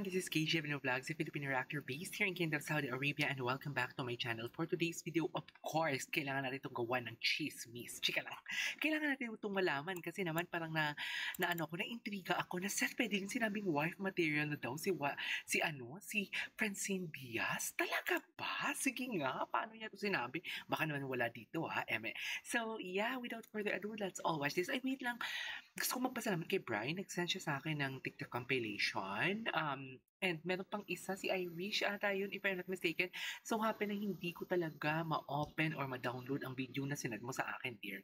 This is KJ Vlogs, a Filipino actor based here in Kingdom of Saudi Arabia, and welcome back to my channel. For today's video, of course, kailangan natin itong gawa ng chismis. Chika lang. Kailangan natin itong malaman kasi naman parang na-intriga ako na Seth pwedeng sinabing wife material na daw si Francine Diaz. Talaga ba? Sige nga, paano niya ito sinabi? Baka naman wala dito eme. So yeah, without further ado, let's all watch this. Ay, wait lang. Gusto ko magpasalamat kay Brian. Nag-send siya sa akin ng TikTok compilation. And meron pang isa, si Irish ata yun, if I'm not mistaken. So happy na hindi ko talaga ma-open or ma-download ang video na sinad mo sa akin, dear.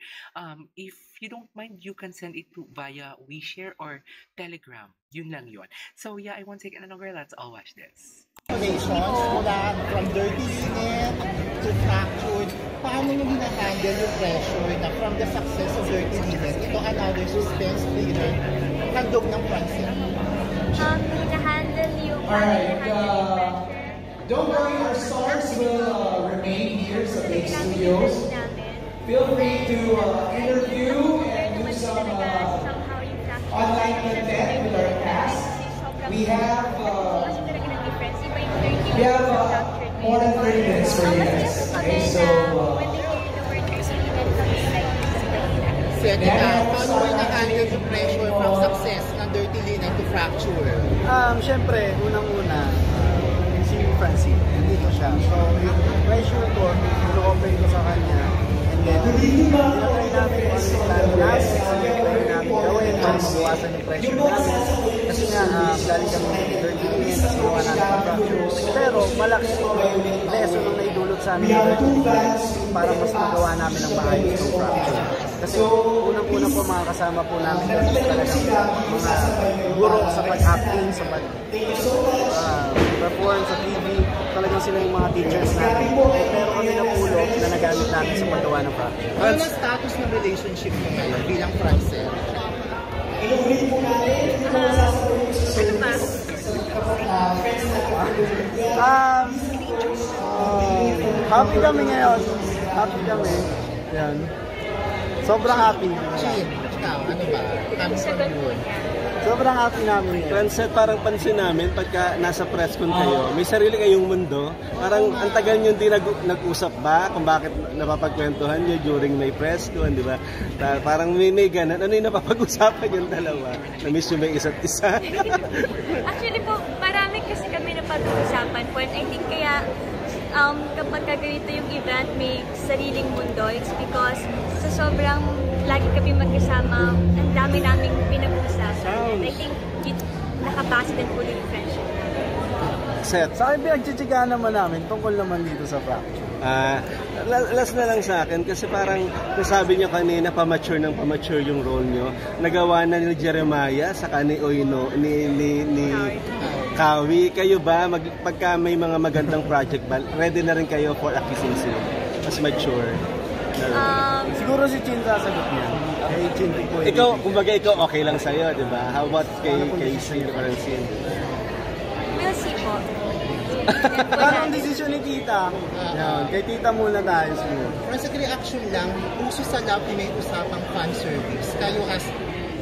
If you don't mind, you can send it to via WeShare or Telegram. Yun lang yun. So yeah, I won't take any longer. Let's all watch this. Mula from dirty linen to fractured, paano nyo hinahandle yung pressure na from the success of dirty linen, ito another suspense thriller, handog ng Francine? Hinahandle yung pressure. Don't worry, our stars will remain here sa Big Studios. Feel free to interview and do some online content with our cast. We have more than 30 minutes for you guys. Okay, so paano mo hinahandle yung pressure from success ng dirty linen to fracture? Siyempre, unang-una, si Francine, dito siya. So, yung pressure ko, ino-open ko sa kanya. And then, tinatry namin kung ano yung plano namin, tinatry namin gawin para mabawasan yung pressure namin. Kasi nga, galing kami ng dirty linen, kasi gawa namin ang fracture. Pero, malaki yung lesson ang naidulot sa amin ng dirty linen para mas magawa namin ang maayos ng fracture. Kasi unang-una po mga kasama po namin doon talagang mga guro sa pag-acting, sa pag-perform sa TV, talagang sila yung mga teachers natin. Pero kami napulot na nagamit namin sa paggawa ng practice. Ano ang status ng relationship mo ngayon bilang Francine? Happy kami ngayon. Happy kami. Yan. Sobrang happy. Ikaw, ano ba? Sobrang happy namin. Francine, parang pansin namin pagka nasa press con kayo, may sarili kayong mundo. Parang ang tagal nyo hindi nag-usap ba kung bakit napapagkwentuhan nyo during may press con, di ba? Parang may ganun. Ano yung napapag-usapan yung dalawa? Na-miss nyo ba yung isa't isa? Actually po, marami kasi kami napag-usapan po. And I think kaya kapag ganito yung event, may sariling mundo. It's because sa sobrang lagi kami magkasama, ang dami naming pinag-uusapan. And I think nakabase din po yung friendship. Seth, sa akin pinagchichigaan naman namin tungkol naman dito sa fracture. Last na lang sa akin kasi parang nasabi nyo kanina pamature yung role nyo. Nagawa na ni Jeremiah saka ni Oino, ni Kawi. Kayo ba, pagka may mga magandang project ba, ready na rin kayo for a kissing scene? Mas mature. Siguro si Chin sasagot niya. Ikaw, kumbaga ikaw okay lang sa'yo, di ba? How about kay Francine? We'll see po. Parang desisyon ni Tita. Yan, kay Tita muna tayo siguro. Francine, reaction lang, uso sa love may usapang fan service. Kayo as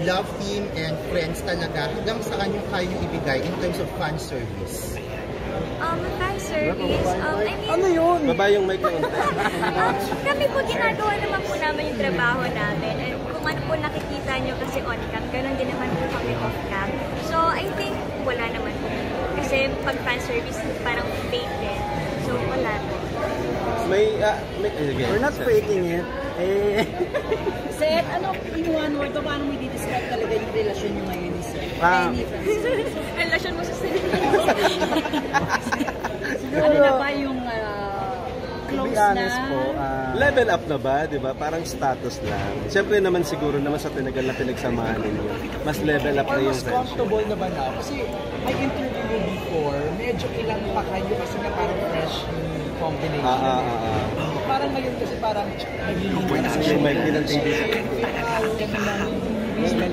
love team and friends talaga, hanggang saan yung kayo ibigay in terms of fan service? Fan service, I mean... Ano yun? Baba yung mic na kami po ginagawa naman po namin yung trabaho namin. And kung ano po nakikita nyo kasi on-cam, ganun din naman po kami off-cam. So I think wala naman po. Kasi pag fan service, parang fake din. So wala po. We're not faking it. Seth, in one word, paano mo i-describe talaga yung relasyon nyo ngayon ni Seth? Relasyon mo sa Seth. Ano na ba yung close na? Level up na ba, di ba? Parang status lang. Siyempre naman siguro naman sa tinagal na pinagsamahan ninyo, mas level up na yung friendship. Comfortable na ba na? Kasi may interview mo before, medyo ilang pa kayo kasi na parang fresh combination. Parang ngayon kasi parang nagiging na siya. Yung mic din ang TV.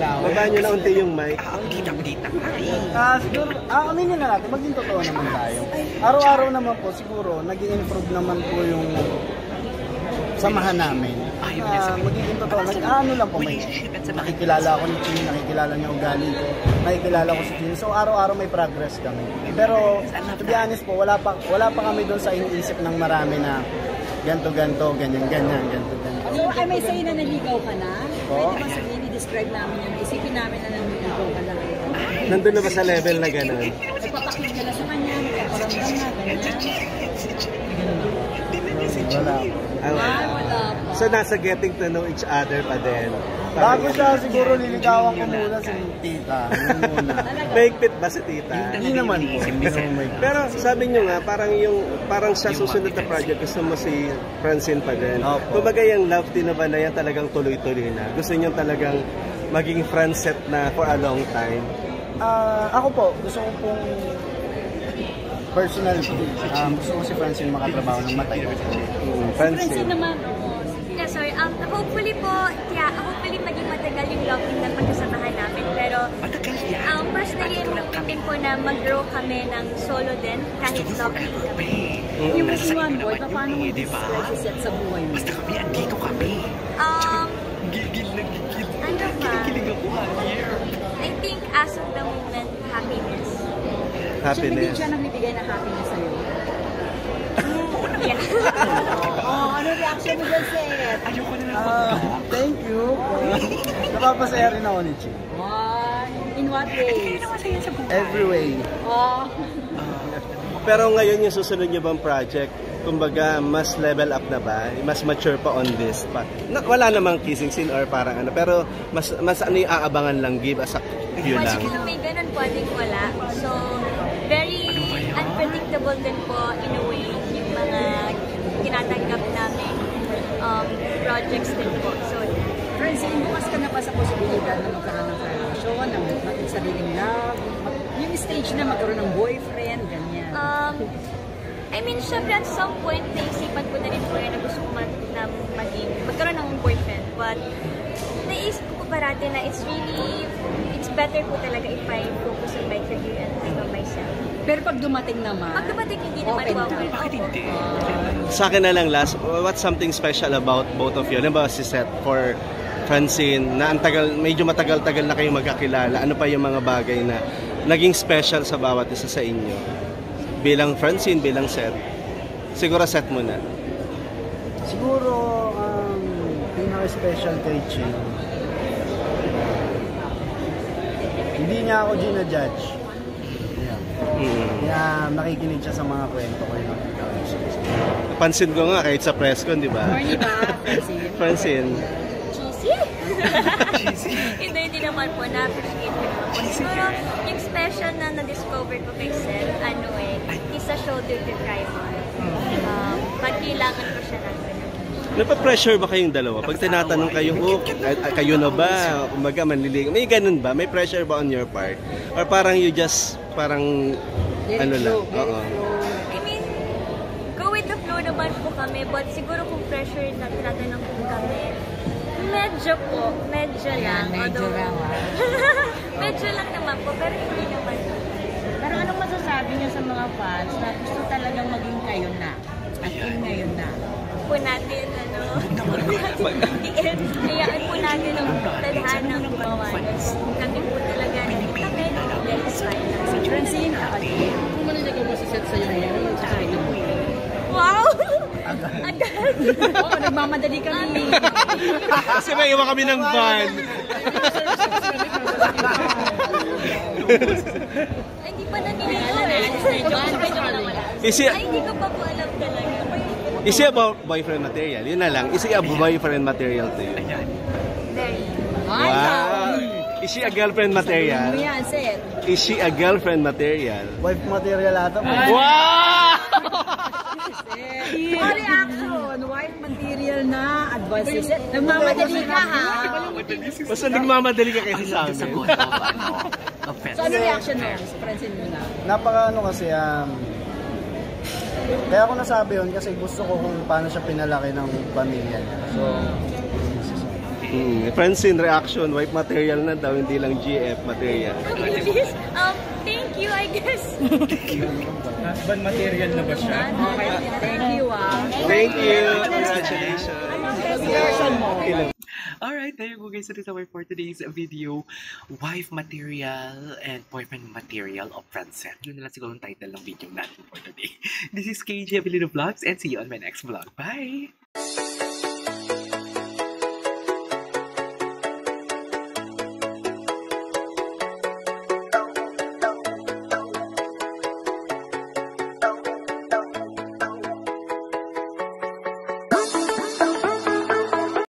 Baba nyo na unti yung mic. Siguro, aminin na natin, maging totoo naman tayo. Araw-araw naman po, siguro, nag-i-improve naman po yung samahan namin. Magiging totoo, ano lang po, may nakikilala ako ni Chin, nakikilala niya ugali ko, nakikilala ko si Chin. So araw-araw may progress kami. Pero to be honest po, wala pa kami doon sa iniisip ng marami na ganto, ganyan, ganto. So, ay may say na naligaw ka na? Pwede bang sabihin, i-describe namin yun? Isipin namin na naligaw ka na. Nandun na ba sa level na gano'n? Nagpapakit ka na sa kanya, nagpaparamdam na, ganyan. Wala. So nasa getting to know each other pa din. Bago siya siguro liligawan ko muna si tita. Mahigpit ba si tita? Hindi naman po. Pero sabi nyo nga, parang sa susunod na project, gusto mo si Francine pa din. Kumbaga yung love team na ba na yan talagang tuloy-tuloy na? Gusto nyo talagang maging friendset na for a long time? Ako po, gusto ko pong personally, gusto ko si Francine makatrabaho ng matagal. Francine naman. Yeah, sorry. Hopefully maging matagal yung love team na pagkasamahan namin. Pero personally, I'm din po na mag-grow kami ng solo din kahit love team kami. Yung maging one boy, paano mo i-describe si Seth sa buhay mo? Basta kami, andito kami. Gigil na gigil. Ano ba? Kinikilig ako, I think as of the moment, happiness. Siya hindi siya nagbibigay ng happiness sa'yo? Ano reaction mo dyan, Seth? Ayoko na lang Thank you. Napapasaya rin ako ni Chin. In what way? Every way. Pero ngayon yung susunod nyo bang project, kumbaga mas level up na ba? Mas mature pa on this pa? Wala namang kissing scene or parang ano, pero mas ano yung aabangan lang, give us a view lang. Kung may ganun pwedeng wala. So, very unpredictable din po in a way yung mga tinatanggap namin projects din po. So, Francine, bukas ka na ba sa posibilidad na magkaroon ng relasyon, ng maging sariling love, yung stage na magkaroon ng boyfriend, ganyan? I mean, syempre at some point, naisipan ko na rin po yan na gusto ko magkaroon ng boyfriend. But, naisip ko parati na it's better po talaga if I focus on my career and think of myself. Pero pag dumating naman, hindi naman wawala. Bakit hindi? Sa akin na lang last, what's something special about both of you? Ano ba si Seth for Francine, na medyo matagal-tagal na kayong magkakilala? Ano pa yung mga bagay na naging special sa bawat isa sa inyo? Bilang Francine, bilang Seth? Siguro Seth muna. Siguro, pinaka-special kay Chin. Hindi niya ako ginajudge. Kaya nakikinig siya sa mga kwento ko yung Pansin ko nga kahit sa press con, di ba? Morning ba, Francine? Francine. Cheesy? Hindi naman po. Na-appreciate ko naman po. Siguro, yung special na na-discover ko kay Seth, he's a shoulder to cry on. Pag kailangan ko siya ng Napapressure ba kayong dalawa? Pag tinatanong kayo, kayo na ba? Kumbaga, manlilig. May ganun ba? May pressure ba on your part? Or parang you just, parang, ano lang? Oo. I mean, go with the flow naman po kami. But siguro kung pressure na tinatanong po kami, medyo lang. Medyo lang. Medyo lang naman po, pero hindi naman. Pero anong masasabi niyo sa mga fans na gusto talagang maging kayo na? At ngayon na? Po natin, hayaan po natin ang tadhana ng gumawa. Kami po talaga nandito kami, let's find us. Francine, kung maniligaw mo si Seth sa'yo ngayon, tsaka ito mo. Wow! Agad! Oo, nagmamadali kami. Kasi may iwan kami ng van. Hindi pa naniligaw eh. Hindi ko pa po alam talaga. Is he a boyfriend material? Yun na lang. Is he a boyfriend material to you? Very. Wow! Is she a girlfriend material? Ano yan, Seth? Is she a girlfriend material? wife material ata. Wow! Reaction! Wife material na advice si Seth. Nagmamadali ka, ha? Basta nagmamadali ka kasi sa amin. So, ano reaction mo? Francine mo na. Napaka kasi, kaya ako nasabi yun kasi gusto ko kung paano siya pinalaki ng pamilya niya. So, Francine, reaction, wife material na daw, hindi lang GF material. Thank you, I guess. Husband material na ba siya? Okay, thank you, Thank you. Congratulations. Version mo. Alright, there you go guys. So this is our for today's video. Wife material and boyfriend material of Francet. Yun na lang siguro ang title ng video natin for today. This is KJ Abilino Vlogs and see you on my next vlog. Bye!